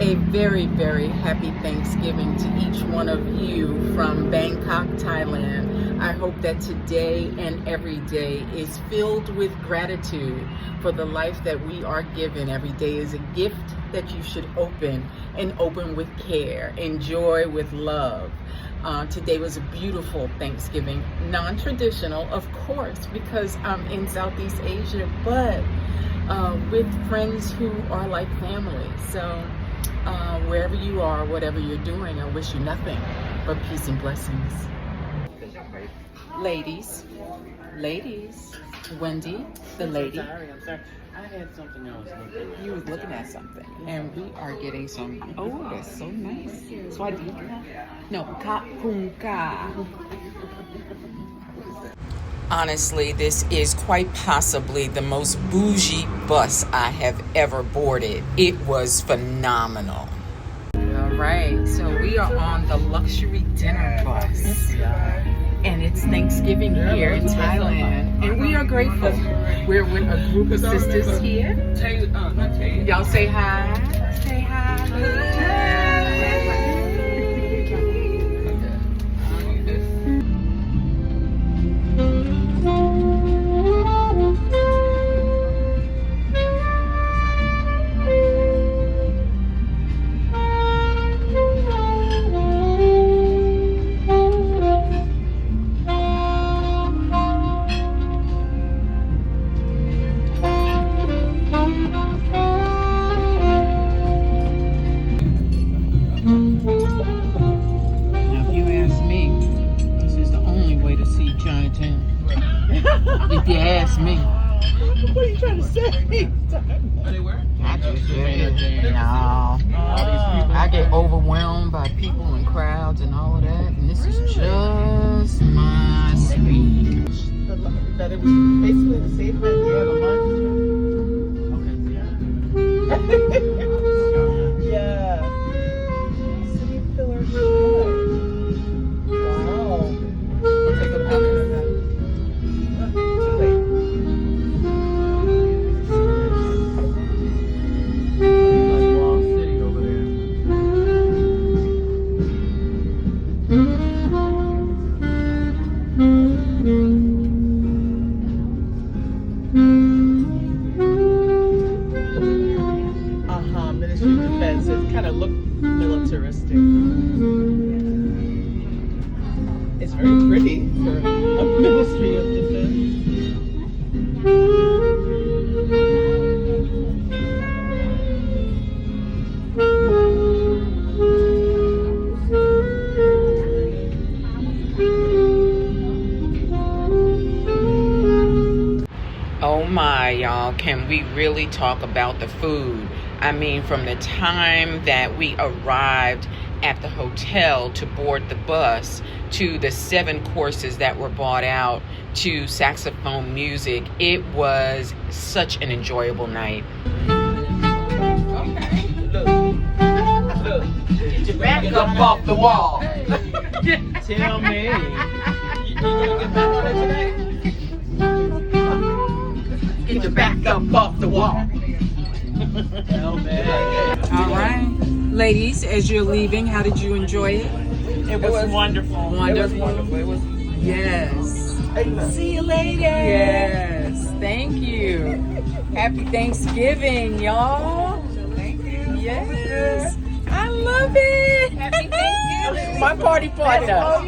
A very, very happy Thanksgiving to each one of you from Bangkok, Thailand. I hope that today and every day is filled with gratitude for the life that we are given. Every day is a gift that you should open, and open with care, enjoy with love. Today was a beautiful Thanksgiving, non-traditional, of course, because I'm in Southeast Asia, but with friends who are like family. So wherever you are, whatever you're doing, I wish you nothing but peace and blessings. Ladies, Wendy, the lady. I'm sorry. I had something else. You was looking at something, and we are getting some. Oh, that's so nice. Swadika? No, kapunka. Honestly, this is quite possibly the most bougie bus I have ever boarded. It was phenomenal. All right, so we are on the luxury dinner bus. And it's Thanksgiving here in Thailand, and we are grateful. We're with a group of sisters here. Y'all say hi. Say hi. If you ask me. What are you trying to say? I just said, no. I get overwhelmed by people and crowds and all of that, and this is just my speed. That it was basically the same as the other lunch. Okay. Yeah. Semi-filler shrimp. Wow. I'll take a pound of that. Ministry of Defense. It kind of looked militaristic. It's very pretty for a Ministry of Defense. Oh my, y'all, can we really talk about the food? I mean, from the time that we arrived at the hotel to board the bus, to the 7 courses that were bought out, to saxophone music, it was such an enjoyable night. Okay, look. Get your back up off the wall. Tell me. You gonna get back on it today? Get your back up off the wall. All right, ladies, as you're leaving, how did you enjoy it? It was wonderful. Wonderful. It was Yes. See you later. Yes. Thank you. Happy Thanksgiving, y'all. Thank you. Yes. I love it. Happy Thanksgiving. My party partner.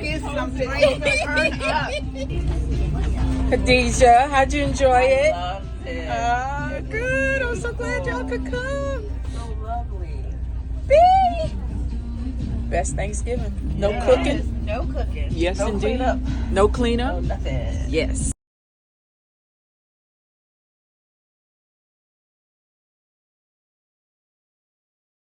Khadijah, how'd you enjoy it? Loved it. Good. I'm so glad y'all could come. So lovely. Best Thanksgiving. No cooking? No cooking. Yes, no indeed. Cleanup. No cleanup? No nothing. Yes.